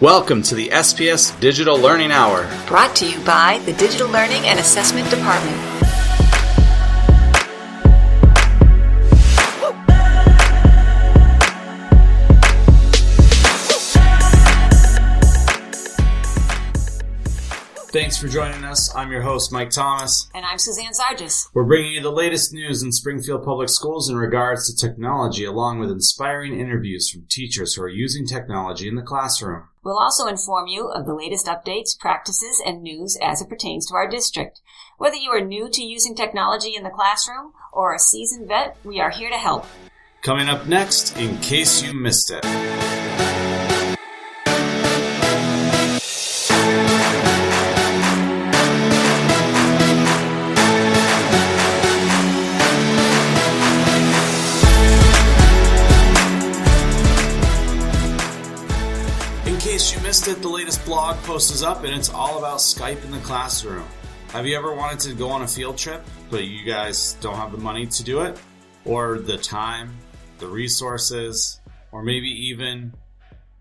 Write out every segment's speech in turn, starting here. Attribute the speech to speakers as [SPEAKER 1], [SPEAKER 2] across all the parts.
[SPEAKER 1] Welcome to the SPS Digital Learning Hour.
[SPEAKER 2] Brought to you by the Digital Learning and Assessment Department.
[SPEAKER 1] Thanks for joining us. I'm your host, Mike Thomas.
[SPEAKER 2] And I'm Suzanne Sargis.
[SPEAKER 1] We're bringing you the latest news in Springfield Public Schools in regards to technology, along with inspiring interviews from teachers who are using technology in the classroom.
[SPEAKER 2] We'll also inform you of the latest updates, practices, and news as it pertains to our district. Whether you are new to using technology in the classroom or a seasoned vet, we are here to help.
[SPEAKER 1] Coming up next, in case you missed it. In case you missed it, the latest blog post is up and it's all about Skype in the classroom. Have you ever wanted to go on a field trip, but you guys don't have the money to do it? Or the time, the resources, or maybe even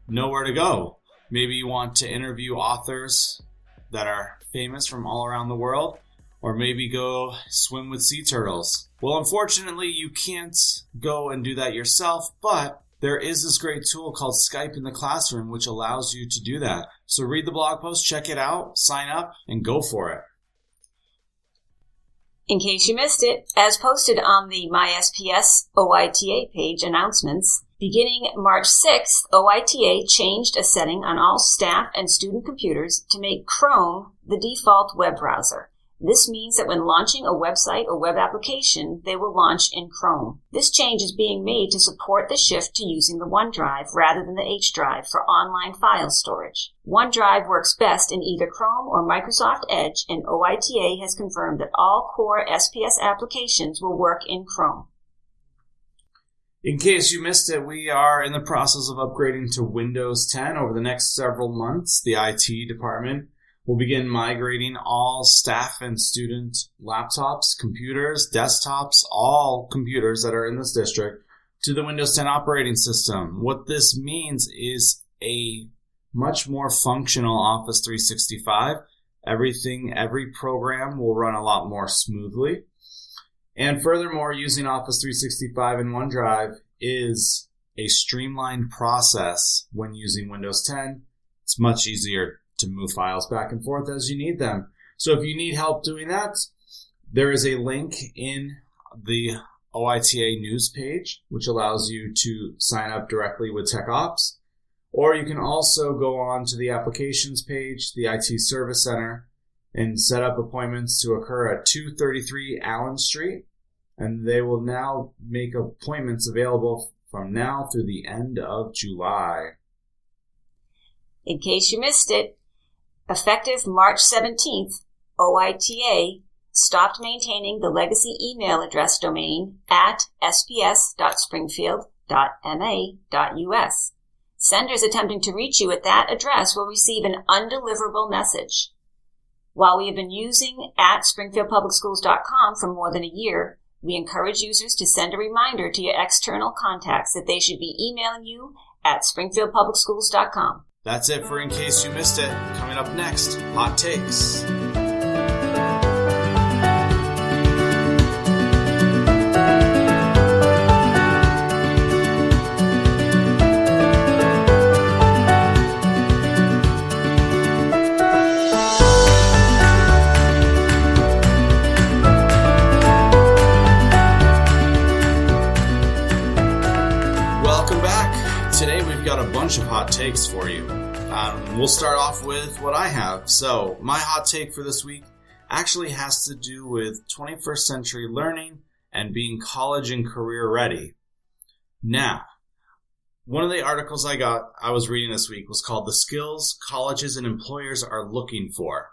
[SPEAKER 1] nowhere to go? Maybe you want to interview authors that are famous from all around the world, or maybe go swim with sea turtles. Well, unfortunately, you can't go and do that yourself, but there is this great tool called Skype in the Classroom, which allows you to do that. So read the blog post, check it out, sign up, and go for it.
[SPEAKER 2] In case you missed it, as posted on the MySPS OITA page announcements, beginning March 6th, OITA changed a setting on all staff and student computers to make Chrome the default web browser. This means that when launching a website or web application, they will launch in Chrome. This change is being made to support the shift to using the OneDrive rather than the H drive for online file storage. OneDrive works best in either Chrome or Microsoft Edge, and OITA has confirmed that all core SPS applications will work in Chrome.
[SPEAKER 1] In case you missed it, we are in the process of upgrading to Windows 10 over the next several months. The IT department will begin migrating all staff and student laptops, computers, desktops, all computers that are in this district to the Windows 10 operating system. What this means is a much more functional Office 365. Every program will run a lot more smoothly. And furthermore, using Office 365 and OneDrive is a streamlined process when using Windows 10. It's much easier to move files back and forth as you need them. So if you need help doing that, there is a link in the OITA news page, which allows you to sign up directly with TechOps. Or you can also go on to the applications page, the IT Service Center, and set up appointments to occur at 233 Allen Street. And they will now make appointments available from now through the end of July.
[SPEAKER 2] In case you missed it, effective March 17th, OITA stopped maintaining the legacy email address domain at sps.springfield.ma.us. Senders attempting to reach you at that address will receive an undeliverable message. While we have been using at springfieldpublicschools.com for more than a year, we encourage users to send a reminder to your external contacts that they should be emailing you at springfieldpublicschools.com.
[SPEAKER 1] That's it for In Case You Missed It. Coming up next, Hot Takes. Welcome back. Today we've got a bunch of hot takes for you. We'll start off with what I have. So my hot take for this week actually has to do with 21st century learning and being college and career ready. Now, one of the articles I was reading this week was called The Skills Colleges and Employers Are Looking For,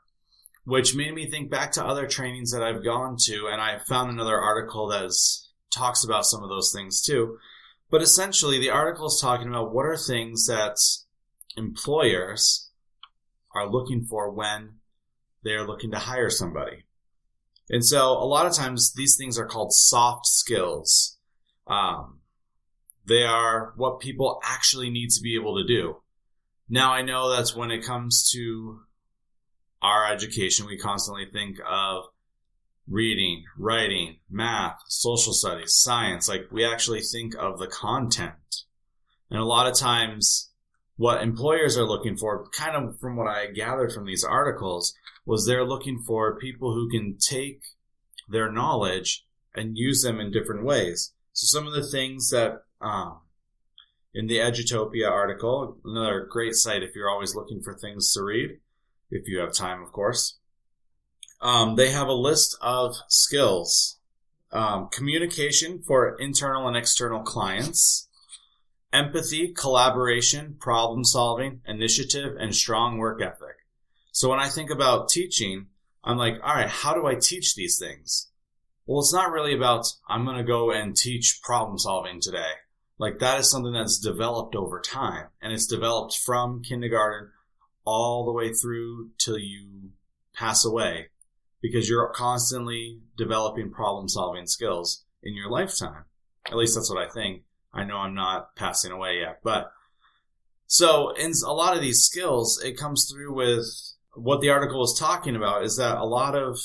[SPEAKER 1] which made me think back to other trainings that I've gone to, and I found another article that talks about some of those things too. But essentially, the article is talking about what are things that employers are looking for when they're looking to hire somebody. And so a lot of times these things are called soft skills. They are what people actually need to be able to do. Now, I know that's when it comes to our education, we constantly think of reading, writing, math, social studies, science. Like, we actually think of the content. And a lot of times what employers are looking for, kind of from what I gathered from these articles, was they're looking for people who can take their knowledge and use them in different ways. So some of the things that in the Edutopia article, another great site if you're always looking for things to read, if you have time, of course, they have a list of skills. Communication for internal and external clients, empathy, collaboration, problem solving, initiative, and strong work ethic. So when I think about teaching, I'm like, all right, how do I teach these things? Well, it's not really about, I'm going to go and teach problem solving today. Like, that is something that's developed over time, and it's developed from kindergarten all the way through till you pass away, because you're constantly developing problem solving skills in your lifetime. At least that's what I think. I know I'm not passing away yet, but so in a lot of these skills, it comes through with what the article is talking about is that a lot of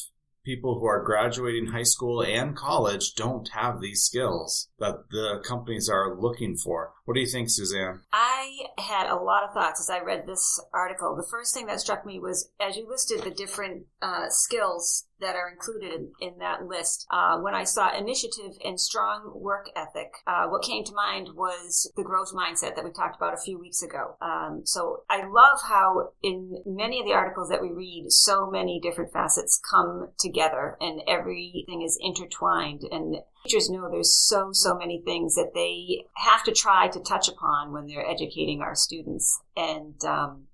[SPEAKER 1] people who are graduating high school and college don't have these skills that the companies are looking for. What do you think, Suzanne?
[SPEAKER 2] I had a lot of thoughts as I read this article. The first thing that struck me was, as you listed the different skills that are included in that list, when I saw initiative and strong work ethic, what came to mind was the growth mindset that we talked about a few weeks ago. So I love how in many of the articles that we read, so many different facets come together and everything is intertwined, and teachers know there's so many things that they have to try to touch upon when they're educating our students. And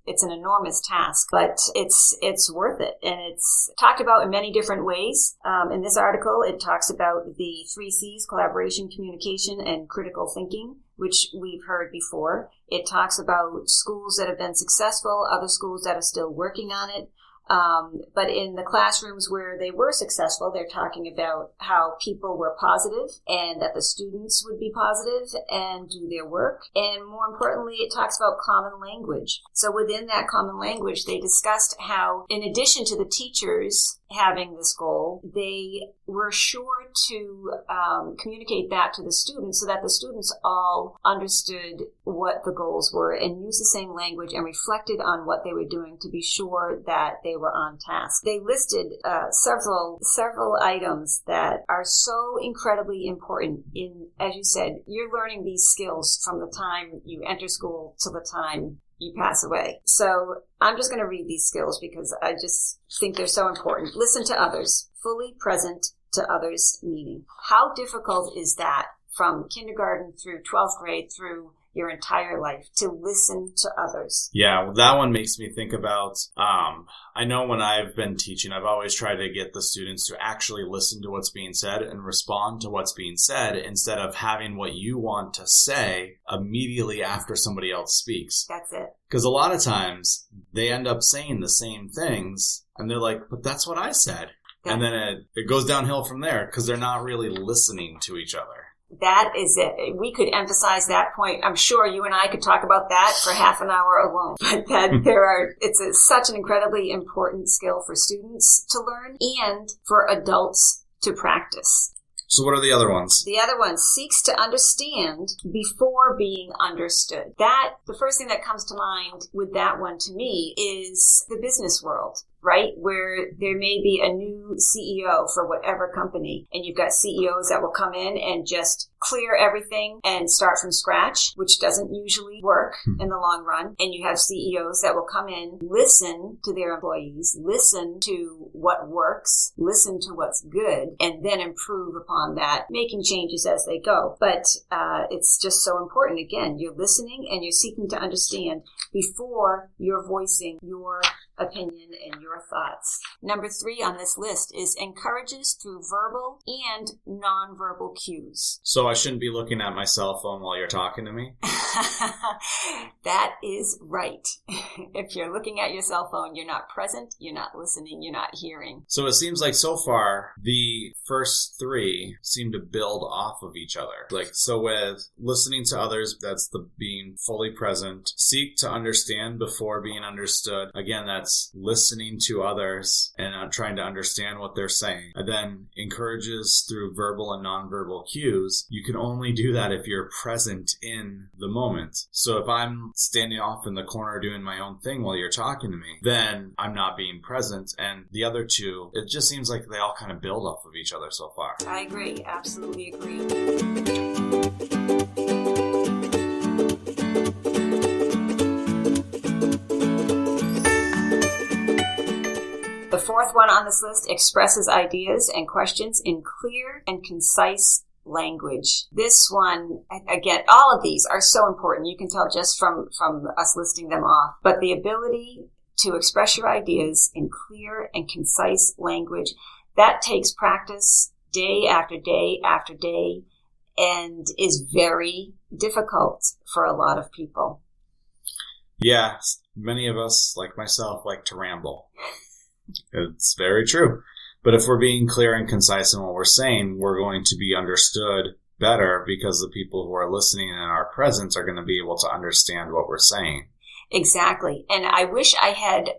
[SPEAKER 2] it's an enormous task, but it's worth it. And it's talked about in many different ways. In this article, it talks about the 3 C's, collaboration, communication, and critical thinking, which we've heard before. It talks about schools that have been successful, other schools that are still working on it. But in the classrooms where they were successful, they're talking about how people were positive and that the students would be positive and do their work. And more importantly, it talks about common language. So within that common language, they discussed how, in addition to the teachers having this goal, they were sure to communicate that to the students so that the students all understood what the goals were and used the same language and reflected on what they were doing to be sure that they were on task. They listed several items that are so incredibly important in, as you said, you're learning these skills from the time you enter school to the time you pass away. So I'm just going to read these skills because I just think they're so important. Listen to others. Fully present to others' meaning. How difficult is that from kindergarten through 12th grade through your entire life, to listen to others?
[SPEAKER 1] Yeah, well, that one makes me think about, I know when I've been teaching, I've always tried to get the students to actually listen to what's being said and respond to what's being said instead of having what you want to say immediately after somebody else speaks.
[SPEAKER 2] That's it.
[SPEAKER 1] Because a lot of times they end up saying the same things and they're like, but that's what I said. Yeah. And then it goes downhill from there because they're not really listening to each other.
[SPEAKER 2] That is it. We could emphasize that point. I'm sure you and I could talk about that for half an hour alone. But that it's such an incredibly important skill for students to learn and for adults to practice.
[SPEAKER 1] So what are the other ones?
[SPEAKER 2] The other one, seeks to understand before being understood. The first thing that comes to mind with that one to me is the business world, right? Where there may be a new CEO for whatever company, and you've got CEOs that will come in and just clear everything and start from scratch, which doesn't usually work in the long run. And you have CEOs that will come in, listen to their employees, listen to what works, listen to what's good, and then improve upon that, making changes as they go. But it's just so important. Again, you're listening and you're seeking to understand before you're voicing your opinion and your thoughts. Number 3 on this list is encourages through verbal and nonverbal cues.
[SPEAKER 1] So I shouldn't be looking at my cell phone while you're talking to me?
[SPEAKER 2] That is right. If you're looking at your cell phone, you're not present, you're not listening, you're not hearing.
[SPEAKER 1] So it seems like so far, the first 3 seem to build off of each other. So with listening to others, that's the being fully present. Seek to understand before being understood. Again, that's listening to others and trying to understand what they're saying. And then encourages through verbal and nonverbal cues. You can only do that if you're present in the moment. So if I'm standing off in the corner doing my own thing while you're talking to me, then I'm not being present. And the other 2, it just seems like they all kind of build off of each other so far.
[SPEAKER 2] I agree. Absolutely agree. The 4th one on this list expresses ideas and questions in clear and concise language. This one, again, all of these are so important. You can tell just from us listing them off. But the ability to express your ideas in clear and concise language, that takes practice day after day after day and is very difficult for a lot of people.
[SPEAKER 1] Yeah, many of us, like myself, like to ramble. It's very true. But if we're being clear and concise in what we're saying, we're going to be understood better because the people who are listening in our presence are going to be able to understand what we're saying.
[SPEAKER 2] Exactly. And I wish I had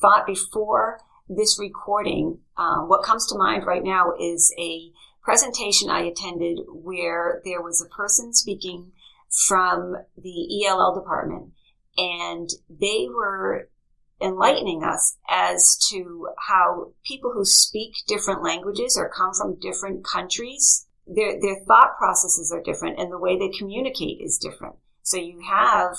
[SPEAKER 2] thought before this recording. What comes to mind right now is a presentation I attended where there was a person speaking from the ELL department, and they were enlightening us as to how people who speak different languages or come from different countries, their thought processes are different and the way they communicate is different. So you have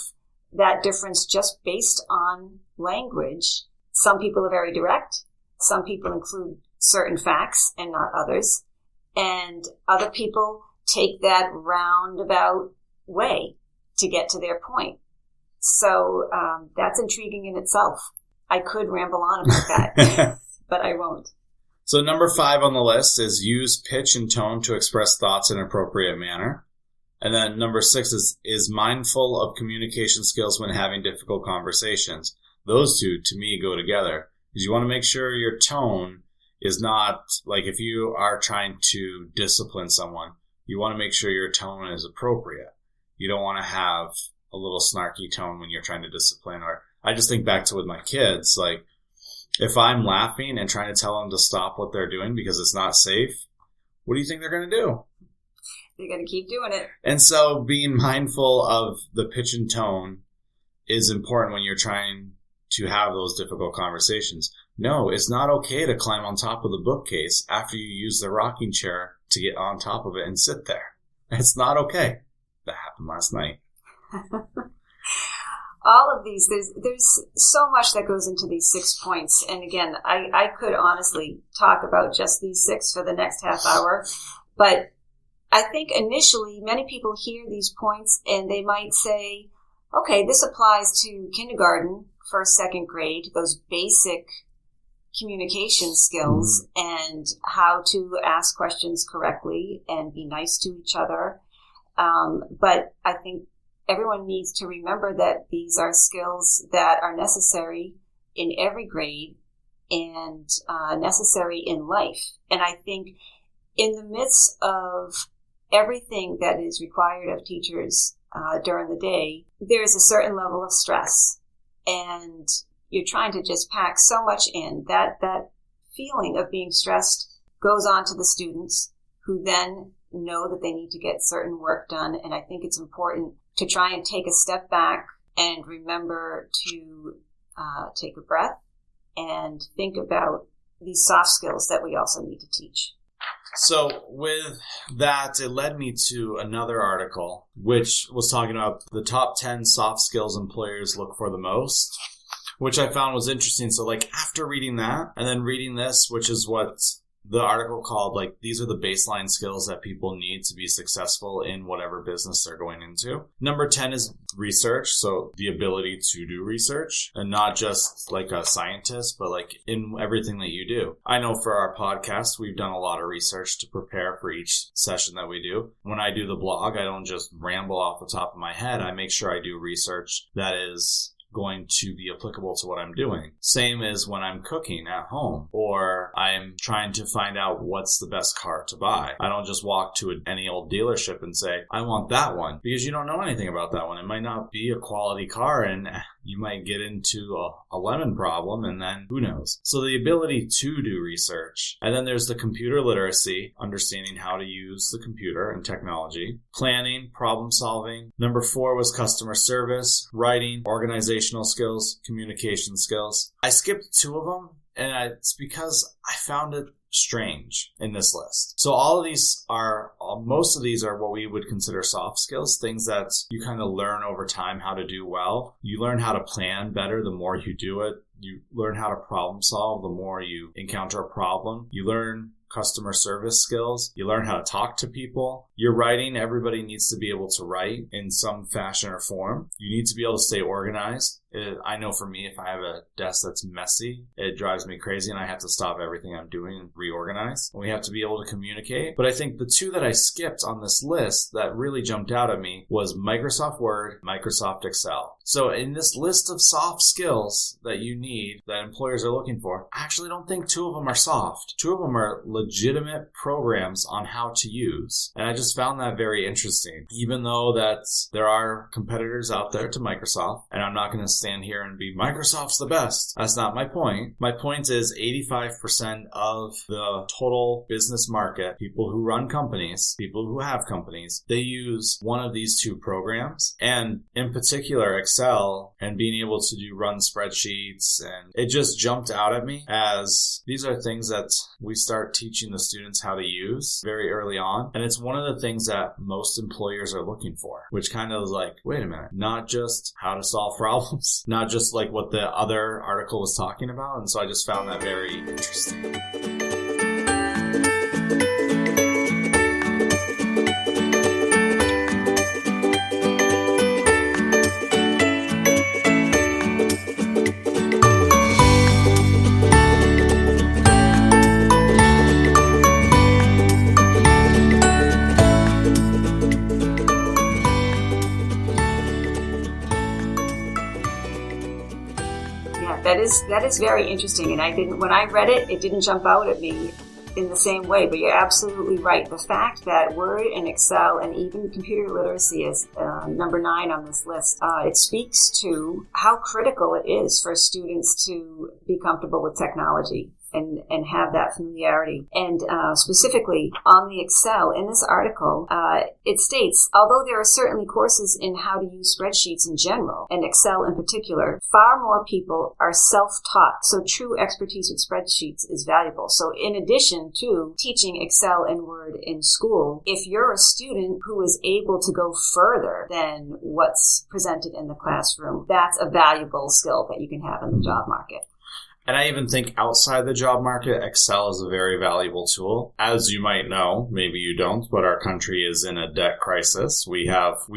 [SPEAKER 2] that difference just based on language. Some people are very direct. Some people include certain facts and not others. And other people take that roundabout way to get to their point. So that's intriguing in itself. I could ramble on about that, but I won't.
[SPEAKER 1] So number 5 on the list is use pitch and tone to express thoughts in an appropriate manner. And then number 6 is mindful of communication skills when having difficult conversations. Those 2, to me, go together. Because you want to make sure your tone is not, like if you are trying to discipline someone, you want to make sure your tone is appropriate. You don't want to have a little snarky tone when you're trying to discipline. Or I just think back to with my kids, like if I'm laughing and trying to tell them to stop what they're doing because it's not safe, what do you think they're going to do?
[SPEAKER 2] They're going to keep doing it.
[SPEAKER 1] And so being mindful of the pitch and tone is important when you're trying to have those difficult conversations. No, it's not okay to climb on top of the bookcase after you use the rocking chair to get on top of it and sit there. It's not okay. That happened last night.
[SPEAKER 2] All of these, there's so much that goes into these 6 points. And again, I could honestly talk about just these 6 for the next half hour. But I think initially many people hear these points and they might say, okay, this applies to kindergarten, first, second grade, those basic communication skills and how to ask questions correctly and be nice to each other. But I think everyone needs to remember that these are skills that are necessary in every grade and necessary in life. And I think in the midst of everything that is required of teachers during the day, there's a certain level of stress. And you're trying to just pack so much in that feeling of being stressed goes on to the students who then know that they need to get certain work done. And I think it's important to try and take a step back and remember to take a breath and think about these soft skills that we also need to teach.
[SPEAKER 1] So with that, it led me to another article, which was talking about the top 10 soft skills employers look for the most, which I found was interesting. So like after reading that and then reading this, which is what the article called, like, these are the baseline skills that people need to be successful in whatever business they're going into. Number 10 is research. So the ability to do research, and not just like a scientist, but like in everything that you do. I know for our podcast, we've done a lot of research to prepare for each session that we do. When I do the blog, I don't just ramble off the top of my head. I make sure I do research that is going to be applicable to what I'm doing. Same as when I'm cooking at home or I'm trying to find out what's the best car to buy. I don't just walk to any old dealership and say, I want that one, because you don't know anything about that one. It might not be a quality car and you might get into a lemon problem, and then who knows. So the ability to do research. And then there's the computer literacy, understanding how to use the computer and technology. Planning, problem solving. Number 4 was customer service, writing, organizational skills, communication skills. I skipped 2 of them, and it's because I found it strange in this list. So most of these are what we would consider soft skills, things that you kind of learn over time how to do well. You learn how to plan better the more you do it. You learn how to problem solve the more you encounter a problem. You learn customer service skills. You learn how to talk to people. Your writing, everybody needs to be able to write in some fashion or form. You need to be able to stay organized. I know for me, if I have a desk that's messy, it drives me crazy and I have to stop everything I'm doing and reorganize. We have to be able to communicate. But I think the 2 that I skipped on this list that really jumped out at me was Microsoft Word, Microsoft Excel. So in this list of soft skills that you need, that employers are looking for, I actually don't think 2 of them are soft. 2 of them are legitimate programs on how to use. And I just found that very interesting. Even though that there are competitors out there to Microsoft, and I'm not going to stand here and be Microsoft's the best. That's not my point. My point is 85% of the total business market, people who run companies, people who have companies, they use one of these 2 programs. And in particular, Excel and being able to run spreadsheets. And it just jumped out at me as these are things that we start teaching the students how to use very early on. And it's one of the things that most employers are looking for, which kind of is like, wait a minute, not just how to solve problems, not just like what the other article was talking about. And so I just found that very interesting.
[SPEAKER 2] That is very interesting, and when I read it, it didn't jump out at me in the same way, but you're absolutely right. The fact that Word and Excel and even computer literacy is number 9 on this list, it speaks to how critical it is for students to be comfortable with technology and have that familiarity. And specifically on the Excel, in this article, it states, although there are certainly courses in how to use spreadsheets in general, and Excel in particular, far more people are self-taught. So true expertise with spreadsheets is valuable. So in addition to teaching Excel and Word in school, if you're a student who is able to go further than what's presented in the classroom, that's a valuable skill that you can have in the job market.
[SPEAKER 1] And I even think outside the job market, Excel is a very valuable tool. As you might know, maybe you don't, but our country is in a debt crisis. We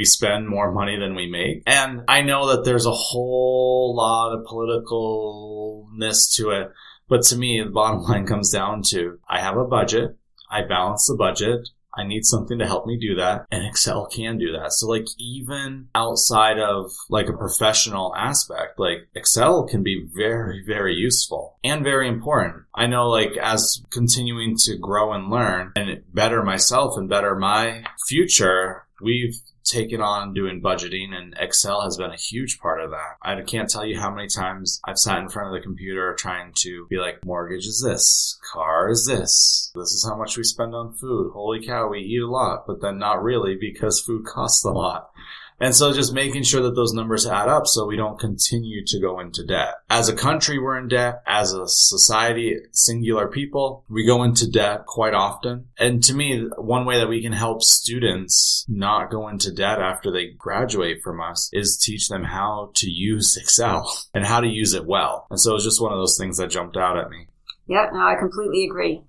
[SPEAKER 1] spend more money than we make. And I know that there's a whole lot of politicalness to it. But to me, the bottom line comes down to, I have a budget. I balance the budget. I need something to help me do that, and Excel can do that. So like even outside of like a professional aspect, like Excel can be very, very useful and very important. I know like as continuing to grow and learn and better myself and better my future, we've taken on doing budgeting, and Excel has been a huge part of that. I can't tell you how many times I've sat in front of the computer trying to be like, mortgage is this, car is this is how much we spend on food. Holy cow, we eat a lot, but then not really because food costs a lot. And so just making sure that those numbers add up so we don't continue to go into debt. As a country, we're in debt. As a society, singular people, we go into debt quite often. And to me, one way that we can help students not go into debt after they graduate from us is teach them how to use Excel and how to use it well. And so it's just one of those things that jumped out at me.
[SPEAKER 2] Yeah, no, I completely agree.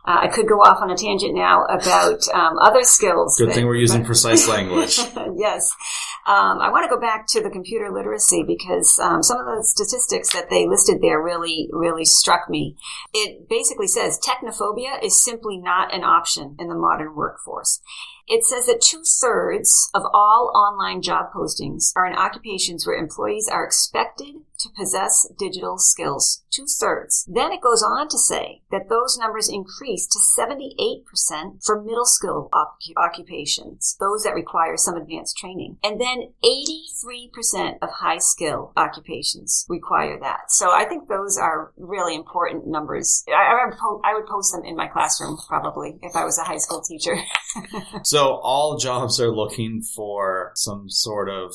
[SPEAKER 2] I could go off on a tangent now about other skills.
[SPEAKER 1] Good thing we're using precise language.
[SPEAKER 2] Yes. I want to go back to the computer literacy because some of the statistics that they listed there really, really struck me. It basically says technophobia is simply not an option in the modern workforce. It says that 2/3 of all online job postings are in occupations where employees are expected to possess digital skills. 2/3. Then it goes on to say that those numbers increase to 78% for middle skill occupations, those that require some advanced training. And then 83% of high skill occupations require that. So I think those are really important numbers. I would post them in my classroom probably if I was a high school teacher.
[SPEAKER 1] So all jobs are looking for some sort of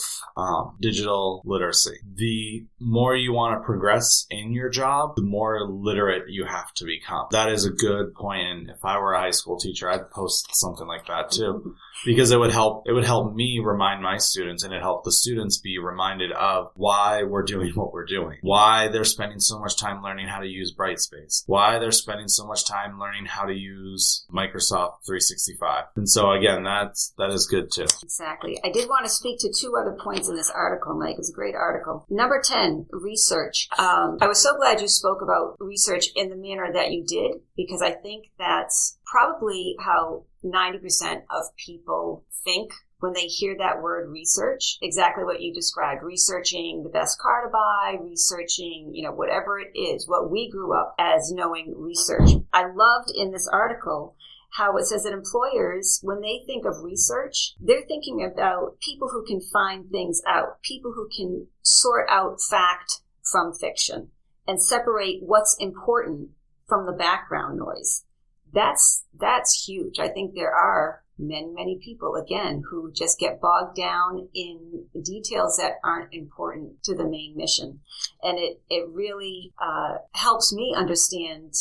[SPEAKER 1] digital literacy. The more you want to progress in your job, the more literate you have to become. That is a good point. And if I were a high school teacher, I'd post something like that too, because it would help me remind my students, and it helped the students be reminded of why we're doing what we're doing, why they're spending so much time learning how to use Brightspace, why they're spending so much time learning how to use Microsoft 365. And so again, that is good too.
[SPEAKER 2] Exactly. I did want to speak to two other points in this article, Mike. It was a great article. Number 10, research. I was so glad you spoke about research in the manner that you did, because I think that's probably how 90% of people think when they hear that word research. Exactly what you described. Researching the best car to buy, researching, whatever it is, what we grew up as knowing research. I loved in this article how it says that employers, when they think of research, they're thinking about people who can find things out, people who can sort out fact from fiction and separate what's important from the background noise. That's huge. I think there are many people, again, who just get bogged down in details that aren't important to the main mission. And it really helps me understand.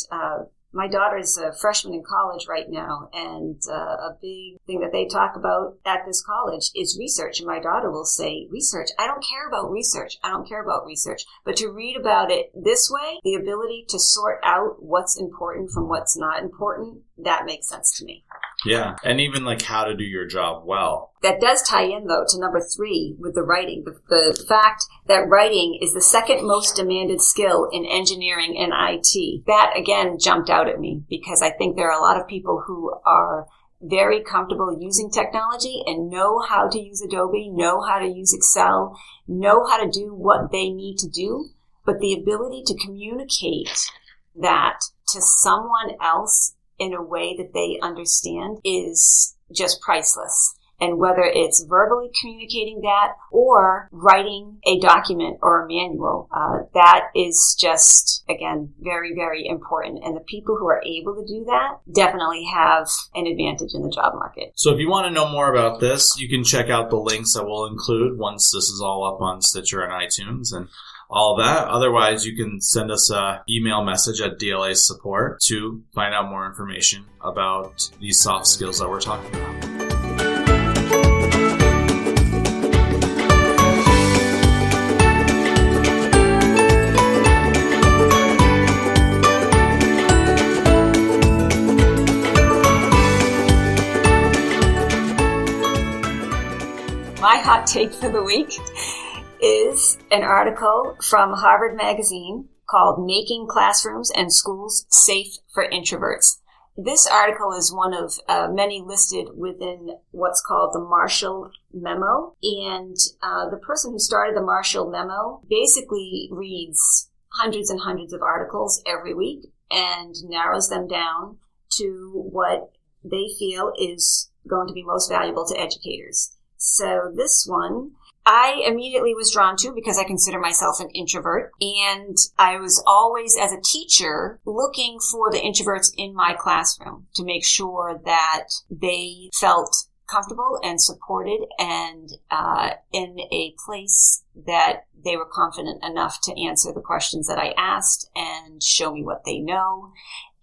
[SPEAKER 2] My daughter's a freshman in college right now, and a big thing that they talk about at this college is research. And my daughter will say, research? I don't care about research. I don't care about research. But to read about it this way, the ability to sort out what's important from what's not important, that makes sense to me.
[SPEAKER 1] Yeah, and even like how to do your job well.
[SPEAKER 2] That does tie in, though, to number 3 with the writing. The fact that writing is the second most demanded skill in engineering and IT. That, again, jumped out at me because I think there are a lot of people who are very comfortable using technology and know how to use Adobe, know how to use Excel, know how to do what they need to do. But the ability to communicate that to someone else in a way that they understand is just priceless. And whether it's verbally communicating that or writing a document or a manual, that is just, again, very, very important. And the people who are able to do that definitely have an advantage in the job market.
[SPEAKER 1] So if you want to know more about this, you can check out the links that we'll include once this is all up on Stitcher and iTunes and all that. Otherwise, you can send us an email message at DLA support to find out more information about these soft skills that we're talking about.
[SPEAKER 2] My hot take for the week is an article from Harvard Magazine called Making Classrooms and Schools Safe for Introverts. This article is one of many listed within what's called the Marshall Memo. And the person who started the Marshall Memo basically reads hundreds and hundreds of articles every week and narrows them down to what they feel is going to be most valuable to educators. So this one I immediately was drawn to because I consider myself an introvert, and I was always, as a teacher, looking for the introverts in my classroom to make sure that they felt comfortable and supported and in a place that they were confident enough to answer the questions that I asked and show me what they know.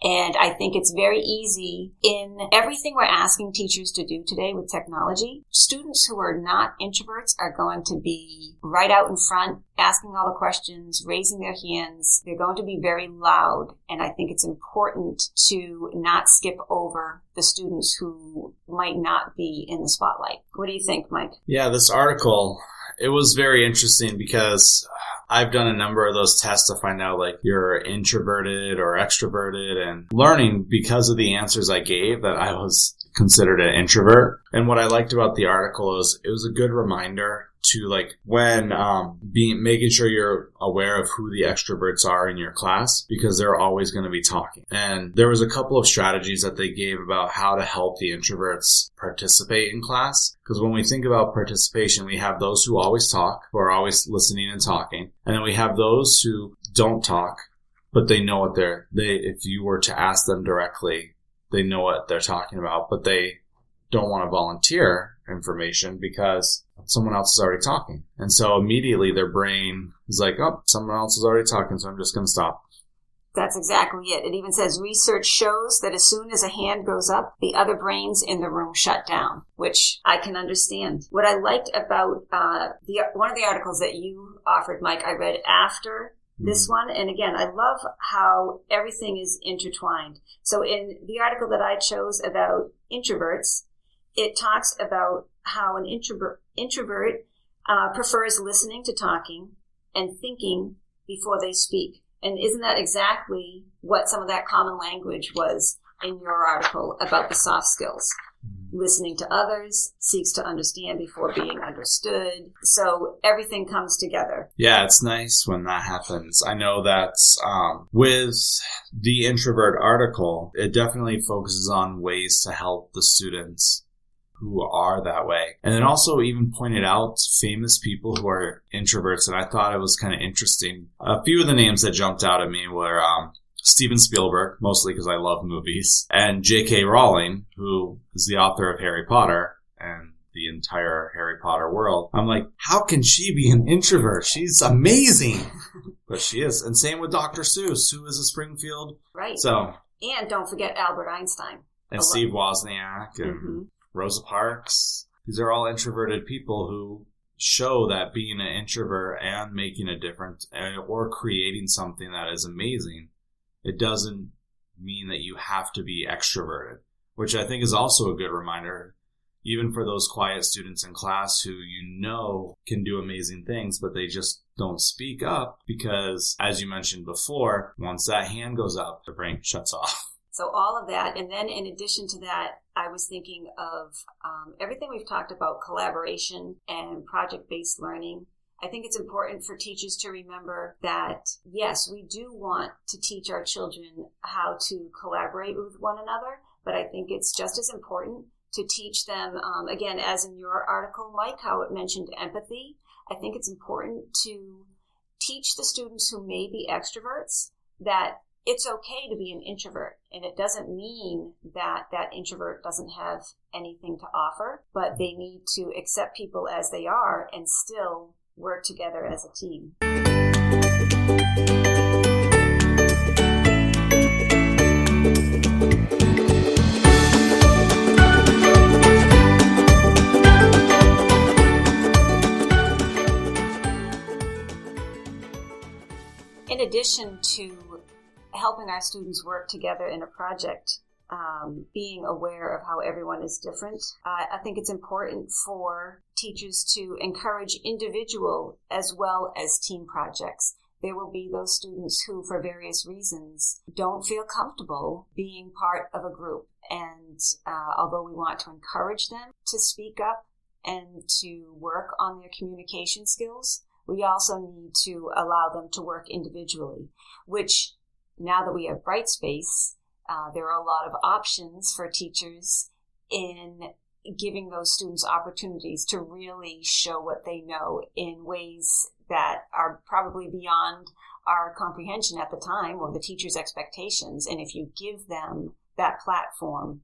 [SPEAKER 2] And I think it's very easy in everything we're asking teachers to do today with technology. Students who are not introverts are going to be right out in front, asking all the questions, raising their hands. They're going to be very loud. And I think it's important to not skip over the students who might not be in the spotlight. What do you think, Mike?
[SPEAKER 1] Yeah, this article, it was very interesting because I've done a number of those tests to find out like you're introverted or extroverted, and learning because of the answers I gave that I was considered an introvert. And what I liked about the article is it was a good reminder to like when making sure you're aware of who the extroverts are in your class, because they're always going to be talking. And there was a couple of strategies that they gave about how to help the introverts participate in class. Because when we think about participation, we have those who always talk, who are always listening and talking. And then we have those who don't talk, but they know what if you were to ask them directly, they know what they're talking about, but they don't want to volunteer information because someone else is already talking. And so immediately their brain is like, oh, someone else is already talking, so I'm just going to stop.
[SPEAKER 2] That's exactly it. It even says research shows that as soon as a hand goes up, the other brains in the room shut down, which I can understand. What I liked about one of the articles that you offered, Mike, I read after this one. And again, I love how everything is intertwined. So in the article that I chose about introverts, it talks about how an introvert prefers listening to talking and thinking before they speak. And isn't that exactly what some of that common language was in your article about the soft skills? Listening to others, seeks to understand before being understood. So everything comes together.
[SPEAKER 1] Yeah, it's nice when that happens. I know that with the Introvert article, it definitely focuses on ways to help the students who are that way. And then also even pointed out famous people who are introverts. And I thought it was kind of interesting. A few of the names that jumped out at me were Steven Spielberg, mostly because I love movies, and J.K. Rowling, who is the author of Harry Potter and the entire Harry Potter world. I'm like, how can she be an introvert? She's amazing. But she is. And same with Dr. Seuss, who is a Springfield.
[SPEAKER 2] Right.
[SPEAKER 1] So,
[SPEAKER 2] and don't forget Albert Einstein.
[SPEAKER 1] And Steve Wozniak and Rosa Parks. These are all introverted people who show that being an introvert and making a difference or creating something that is amazing, it doesn't mean that you have to be extroverted, which I think is also a good reminder, even for those quiet students in class who you know can do amazing things, but they just don't speak up because, as you mentioned before, once that hand goes up, the brain shuts off.
[SPEAKER 2] So all of that. And then in addition to that, I was thinking of everything we've talked about, collaboration and project-based learning. I think it's important for teachers to remember that, yes, we do want to teach our children how to collaborate with one another, but I think it's just as important to teach them, again, as in your article, Mike, how it mentioned empathy. I think it's important to teach the students who may be extroverts that it's okay to be an introvert. And it doesn't mean that that introvert doesn't have anything to offer, but they need to accept people as they are and still work together as a team. In addition to helping our students work together in a project, being aware of how everyone is different, I think it's important for teachers to encourage individual as well as team projects. There will be those students who, for various reasons, don't feel comfortable being part of a group. And although we want to encourage them to speak up and to work on their communication skills, we also need to allow them to work individually, which now that we have Brightspace, there are a lot of options for teachers in giving those students opportunities to really show what they know in ways that are probably beyond our comprehension at the time or the teacher's expectations. And if you give them that platform,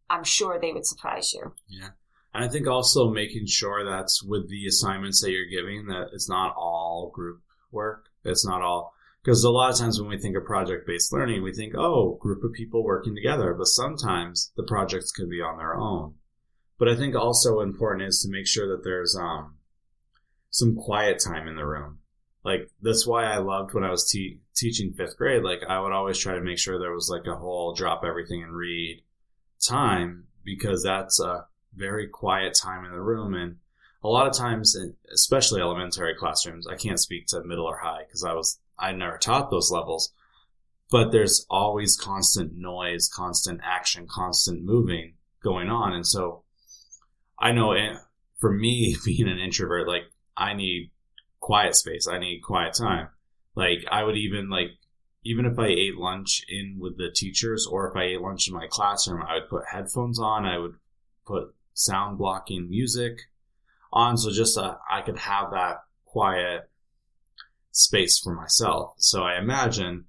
[SPEAKER 2] I'm sure they would surprise you.
[SPEAKER 1] Yeah. And I think also making sure that's with the assignments that you're giving, that it's not all group work. It's not all, Because a lot of times when we think of project-based learning, we think, oh, group of people working together. But sometimes the projects could be on their own. But I think also important is to make sure that there's some quiet time in the room. Like, that's why I loved when I was teaching 5th grade. Like, I would always try to make sure there was like a whole drop everything and read time, because that's a very quiet time in the room. And a lot of times, especially elementary classrooms, I can't speak to middle or high because I never taught those levels, but there's always constant noise, constant action, constant moving going on. And so I know for me, being an introvert, like, I need quiet space. I need quiet time. Like, I would even if I ate lunch in with the teachers, or if I ate lunch in my classroom, I would put headphones on. I would put sound blocking music on, so just I could have that quiet space for myself. So I imagine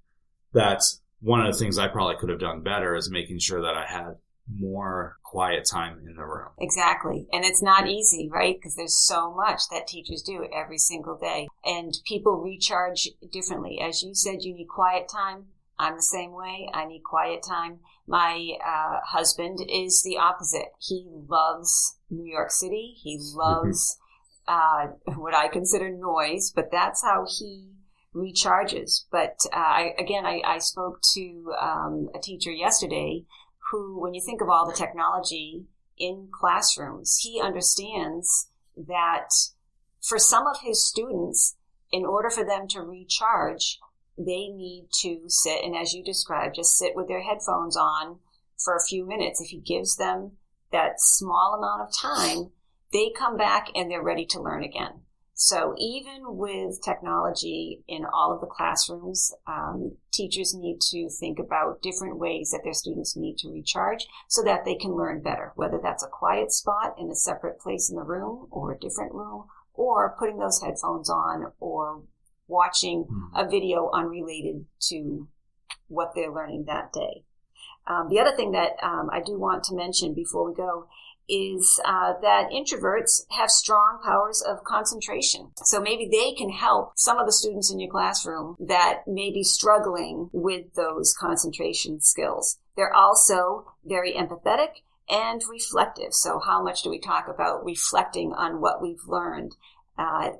[SPEAKER 1] that's one of the things I probably could have done better, is making sure that I had more quiet time in the room.
[SPEAKER 2] Exactly. And it's not easy, right? Because there's so much that teachers do every single day. And people recharge differently. As you said, you need quiet time. I'm the same way. I need quiet time. My husband is the opposite. He loves New York City. He loves what I consider noise, but that's how he recharges. But I spoke to a teacher yesterday who, when you think of all the technology in classrooms, he understands that for some of his students, in order for them to recharge, they need to sit, and as you described, just sit with their headphones on for a few minutes. If he gives them that small amount of time, they come back and they're ready to learn again. So even with technology in all of the classrooms, teachers need to think about different ways that their students need to recharge so that they can learn better, whether that's a quiet spot in a separate place in the room or a different room, or putting those headphones on, or watching a video unrelated to what they're learning that day. The other thing that I do want to mention before we go is that introverts have strong powers of concentration. So maybe they can help some of the students in your classroom that may be struggling with those concentration skills. They're also very empathetic and reflective. So how much do we talk about reflecting on what we've learned?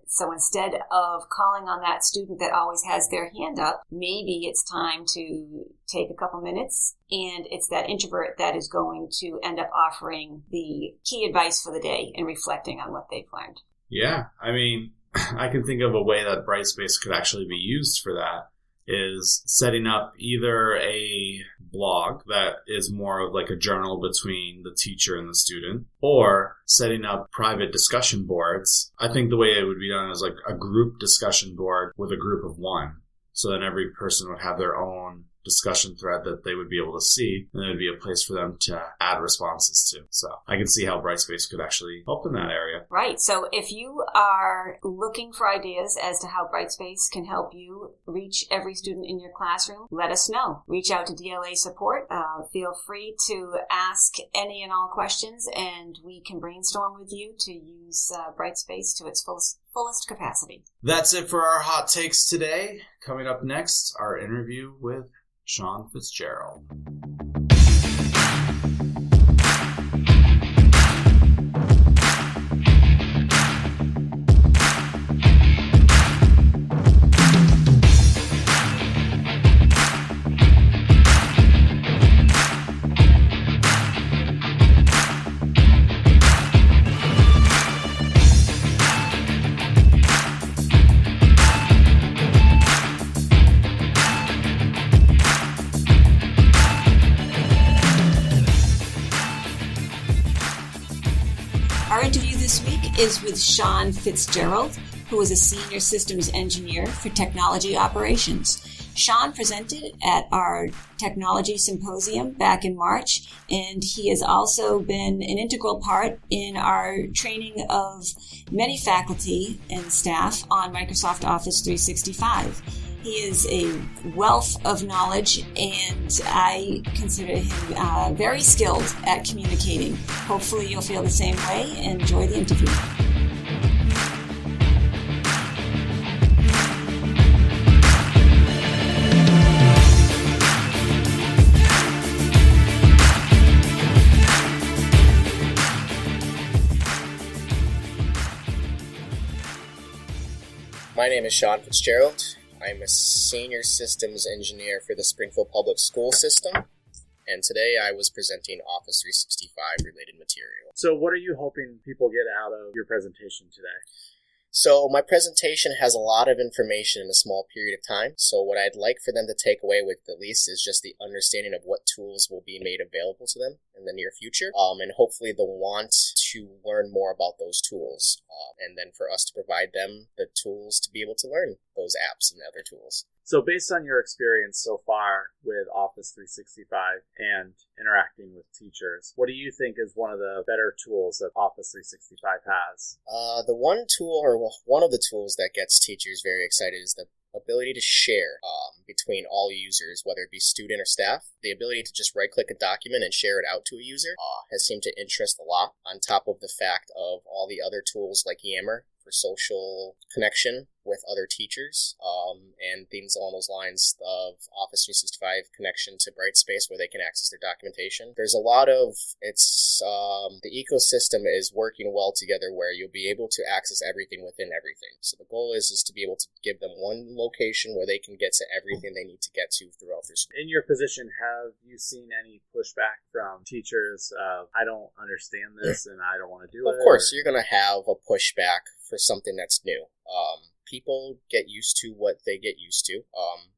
[SPEAKER 2] So instead of calling on that student that always has their hand up, maybe it's time to take a couple minutes, and it's that introvert that is going to end up offering the key advice for the day and reflecting on what they've learned.
[SPEAKER 1] Yeah, I mean, I can think of a way that Brightspace could actually be used for that, is setting up either a blog that is more of like a journal between the teacher and the student, or setting up private discussion boards. I think the way it would be done is like a group discussion board with a group of one. So then every person would have their own discussion thread that they would be able to see, and there would be a place for them to add responses to. So I can see how Brightspace could actually help in that area.
[SPEAKER 2] Right. So if you are looking for ideas as to how Brightspace can help you reach every student in your classroom, let us know. Reach out to DLA support. Feel free to ask any and all questions, and we can brainstorm with you to use Brightspace to its fullest capacity.
[SPEAKER 1] That's it for our hot takes today. Coming up next, our interview with Sean Fitzgerald.
[SPEAKER 2] Is with Sean Fitzgerald, who is a senior systems engineer for technology operations. Sean presented at our technology symposium back in March, and he has also been an integral part in our training of many faculty and staff on Microsoft Office 365. He is a wealth of knowledge, and I consider him very skilled at communicating. Hopefully you'll feel the same way and enjoy the interview.
[SPEAKER 3] My name is Sean Fitzgerald. I'm a Senior Systems Engineer for the Springfield Public School System, and today I was presenting Office 365 related material.
[SPEAKER 1] So what are you hoping people get out of your presentation today?
[SPEAKER 3] So my presentation has a lot of information in a small period of time. So what I'd like for them to take away with at least is just the understanding of what tools will be made available to them in the near future. And hopefully they'll want to learn more about those tools. And then for us to provide them the tools to be able to learn those apps and other tools.
[SPEAKER 1] So based on your experience so far with Office 365 and interacting with teachers, what do you think is one of the better tools that Office 365 has?
[SPEAKER 3] The one tool, or one of the tools that gets teachers very excited is the ability to share between all users, whether it be student or staff. The ability to just right-click a document and share it out to a user has seemed to interest a lot, on top of the fact of all the other tools like Yammer for social connection with other teachers, and things along those lines of Office 365 connection to Brightspace where they can access their documentation. There's a lot of, the ecosystem is working well together where you'll be able to access everything within everything. So the goal is to be able to give them one location where they can get to everything they need to get to throughout their school.
[SPEAKER 1] In your position, have you seen any pushback from teachers of, I don't understand this and I don't want to do it?
[SPEAKER 3] Of course, you're going to have a pushback for something that's new. People get used to what they get used to.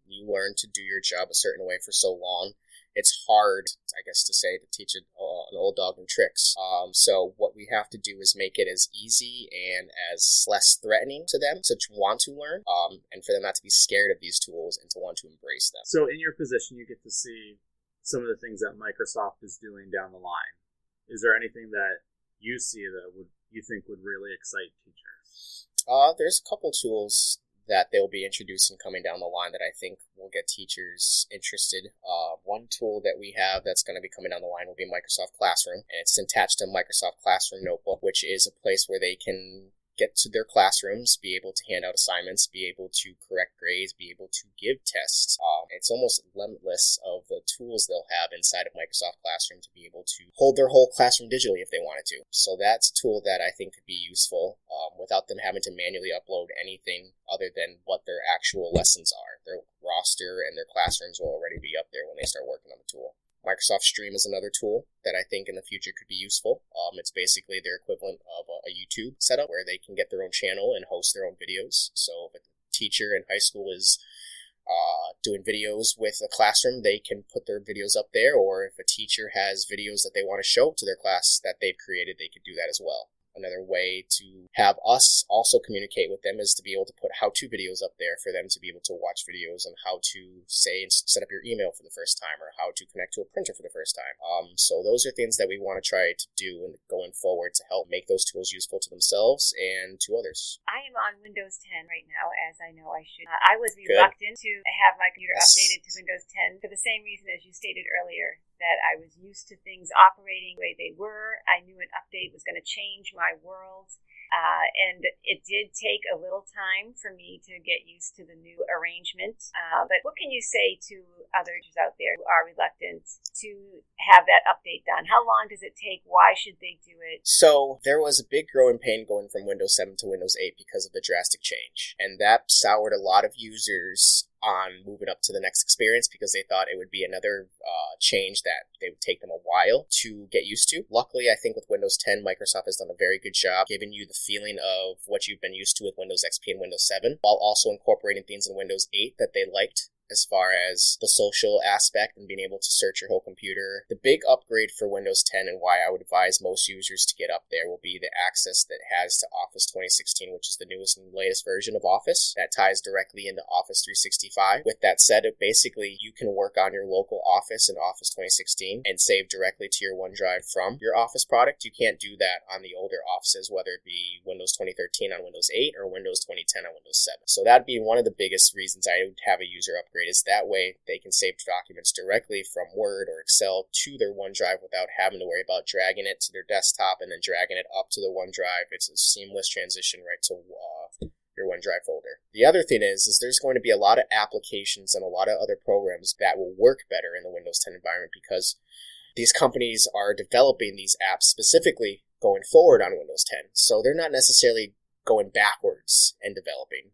[SPEAKER 3] You learn to do your job a certain way for so long. It's hard, I guess, to say, to teach an old dog new tricks. So what we have to do is make it as easy and as less threatening to them to want to learn, and for them not to be scared of these tools and to want to embrace them.
[SPEAKER 1] So in your position, you get to see some of the things that Microsoft is doing down the line. Is there anything that you see that you think would really excite teachers?
[SPEAKER 3] There's a couple tools that they'll be introducing coming down the line that I think will get teachers interested. One tool that we have that's going to be coming down the line will be Microsoft Classroom, and it's attached to Microsoft Classroom Notebook, which is a place where they can get to their classrooms, be able to hand out assignments, be able to correct grades, be able to give tests. It's almost limitless of the tools they'll have inside of Microsoft Classroom to be able to hold their whole classroom digitally if they wanted to. So that's a tool that I think could be useful without them having to manually upload anything other than what their actual lessons are. Their roster and their classrooms will already be up there when they start working on the tool. Microsoft Stream is another tool that I think in the future could be useful. It's basically their equivalent of a YouTube setup where they can get their own channel and host their own videos. So if a teacher in high school is doing videos with a classroom, they can put their videos up there, or if a teacher has videos that they want to show to their class that they've created, they could do that as well. Another way to have us also communicate with them is to be able to put how-to videos up there for them to be able to watch videos on how to, say, set up your email for the first time or how to connect to a printer for the first time. So those are things that we want to try to do going forward to help make those tools useful to themselves and to others.
[SPEAKER 2] I am on Windows 10 right now, as I know I should. I was reluctant to have my computer updated to Windows 10 for the same reason as you stated earlier, that I was used to things operating the way they were. I knew an update was going to change my world. And it did take a little time for me to get used to the new arrangement. But what can you say to others out there who are reluctant to have that update done? How long does it take? Why should they do it?
[SPEAKER 3] So there was a big growing pain going from Windows 7 to Windows 8 because of the drastic change. And that soured a lot of users on moving up to the next experience because they thought it would be another change that they would take them a while to get used to. Luckily, I think with Windows 10, Microsoft has done a very good job giving you the feeling of what you've been used to with Windows XP and Windows 7, while also incorporating things in Windows 8 that they liked, as far as the social aspect and being able to search your whole computer. The big upgrade for Windows 10 and why I would advise most users to get up there will be the access that it has to Office 2016, which is the newest and latest version of Office that ties directly into Office 365. With that said, basically you can work on your local Office in Office 2016 and save directly to your OneDrive from your Office product. You can't do that on the older Offices, whether it be Windows 2013 on Windows 8 or Windows 2010 on Windows 7. So that'd be one of the biggest reasons I would have a user upgrade, is that way they can save documents directly from Word or Excel to their OneDrive without having to worry about dragging it to their desktop and then dragging it up to the OneDrive. It's a seamless transition right to your OneDrive folder. The other thing is there's going to be a lot of applications and a lot of other programs that will work better in the Windows 10 environment because these companies are developing these apps specifically going forward on Windows 10. So they're not necessarily going backwards and developing.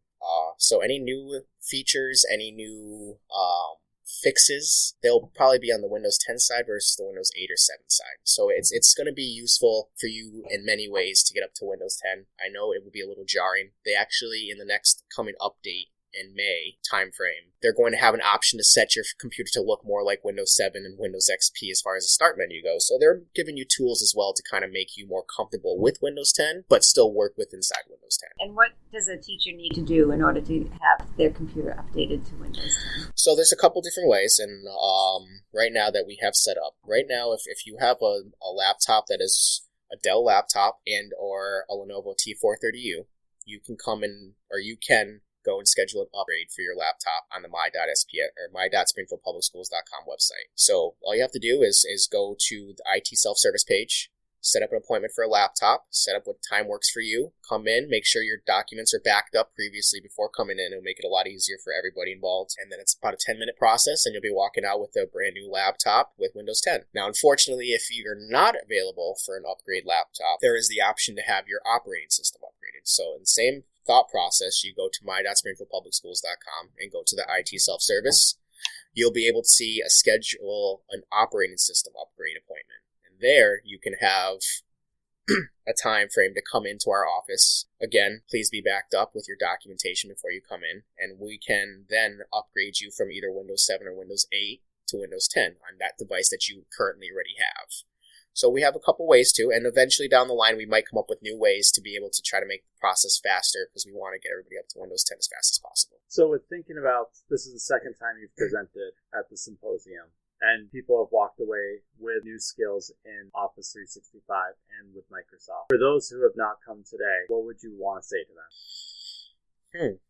[SPEAKER 3] So any new features, any new fixes, they'll probably be on the Windows 10 side versus the Windows 8 or 7 side. So it's going to be useful for you in many ways to get up to Windows 10. I know it will be a little jarring. They actually, in the next coming update in May timeframe, they're going to have an option to set your computer to look more like Windows 7 and Windows XP as far as the start menu goes. So they're giving you tools as well to kind of make you more comfortable with Windows 10, but still work with inside Windows 10.
[SPEAKER 2] And what does a teacher need to do in order to have their computer updated to Windows 10?
[SPEAKER 3] So there's a couple different ways, and right now that we have set up. Right now, if you have a laptop that is a Dell laptop and or a Lenovo T430U, you can come in, or you can go and schedule an upgrade for your laptop on the my.springfieldpublicschools.com website. So all you have to do is go to the IT self-service page, set up an appointment for a laptop, set up what time works for you, come in, make sure your documents are backed up previously before coming in. It'll make it a lot easier for everybody involved. And then it's about a 10-minute process, and you'll be walking out with a brand new laptop with Windows 10. Now, unfortunately, if you're not available for an upgrade laptop, there is the option to have your operating system upgraded. So in the same thought process, you go to my.springfieldpublicschools.com and go to the IT self-service. You'll be able to see a schedule an operating system upgrade appointment. And there you can have a time frame to come into our office. Again, please be backed up with your documentation before you come in, and we can then upgrade you from either Windows 7 or Windows 8 to Windows 10 on that device that you currently already have. So we have a couple ways to, and eventually down the line we might come up with new ways to be able to try to make the process faster, because we want to get everybody up to Windows 10 as fast as possible.
[SPEAKER 1] So with thinking about, this is the second time you've presented at the symposium, and people have walked away with new skills in Office 365 and with Microsoft. For those who have not come today, what would you want to say to them?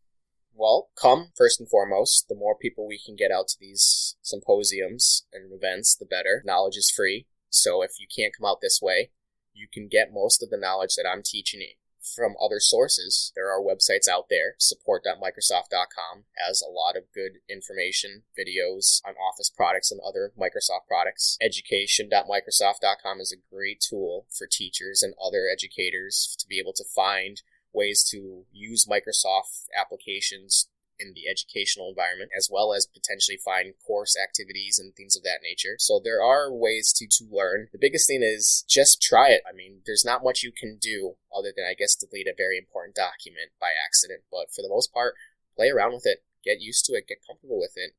[SPEAKER 3] Well, come, first and foremost. The more people we can get out to these symposiums and events, the better. Knowledge is free. So if you can't come out this way, you can get most of the knowledge that I'm teaching you from other sources. There are websites out there. Support.microsoft.com has a lot of good information, videos on Office products and other Microsoft products. Education.microsoft.com is a great tool for teachers and other educators to be able to find ways to use Microsoft applications in the educational environment, as well as potentially find course activities and things of that nature. So there are ways to learn. The biggest thing is just try it. I mean, there's not much you can do other than, I guess, delete a very important document by accident. But for the most part, play around with it. Get used to it. Get comfortable with it.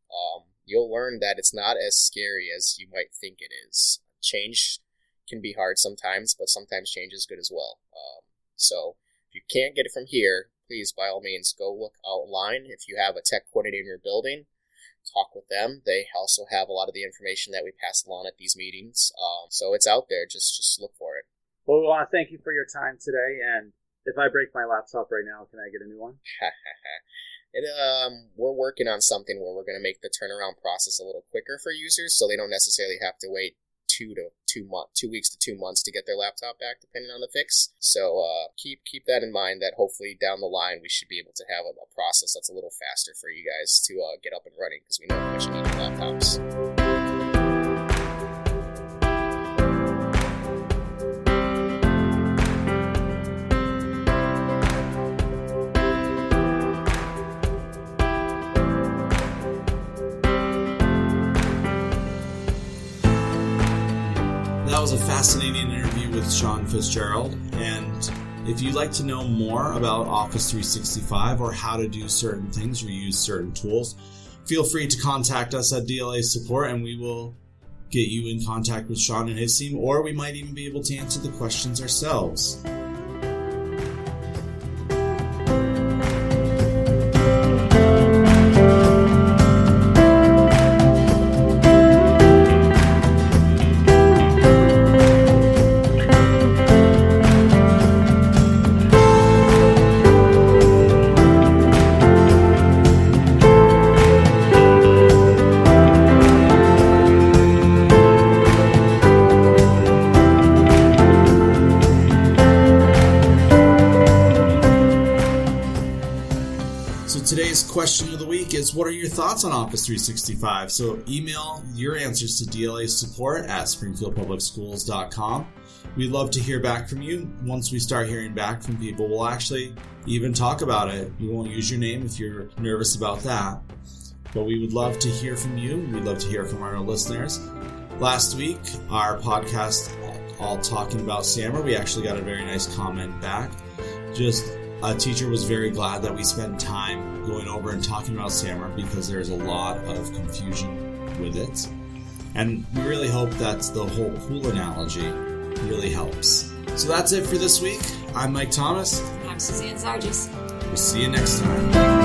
[SPEAKER 3] You'll learn that it's not as scary as you might think it is. Change can be hard sometimes, but sometimes change is good as well. So if you can't get it from here, please, by all means, go look online. If you have a tech coordinator in your building, talk with them. They also have a lot of the information that we pass along at these meetings. So it's out there. Just look for it.
[SPEAKER 1] Well, we want to thank you for your time today. And if I break my laptop right now, can I get a new one?
[SPEAKER 3] We're working on something where we're going to make the turnaround process a little quicker for users, so they don't necessarily have to wait 2 weeks to 2 months to get their laptop back, depending on the fix. So keep that in mind, that hopefully down the line we should be able to have a process that's a little faster for you guys to get up and running, because we know how much you need your laptops.
[SPEAKER 1] That was a fascinating interview with Sean Fitzgerald, and if you'd like to know more about Office 365 or how to do certain things or use certain tools, feel free to contact us at DLA Support, and we will get you in contact with Sean and his team, or we might even be able to answer the questions ourselves. question of the week is, what are your thoughts on Office 365? So email your answers to DLA support at springfieldpublicschools.com. We'd love to hear back from you. Once we start hearing back from people, we'll actually even talk about it. We won't use your name if you're nervous about that. But we would love to hear from you. We'd love to hear from our listeners. Last week, our podcast, all talking about SAMR, we actually got a very nice comment back. Just a teacher was very glad that we spent time going over and talking about SAMR because there's a lot of confusion with it. And we really hope that the whole pool analogy really helps. So that's it for this week. I'm Mike Thomas.
[SPEAKER 2] I'm Suzanne Zargis.
[SPEAKER 1] We'll see you next time.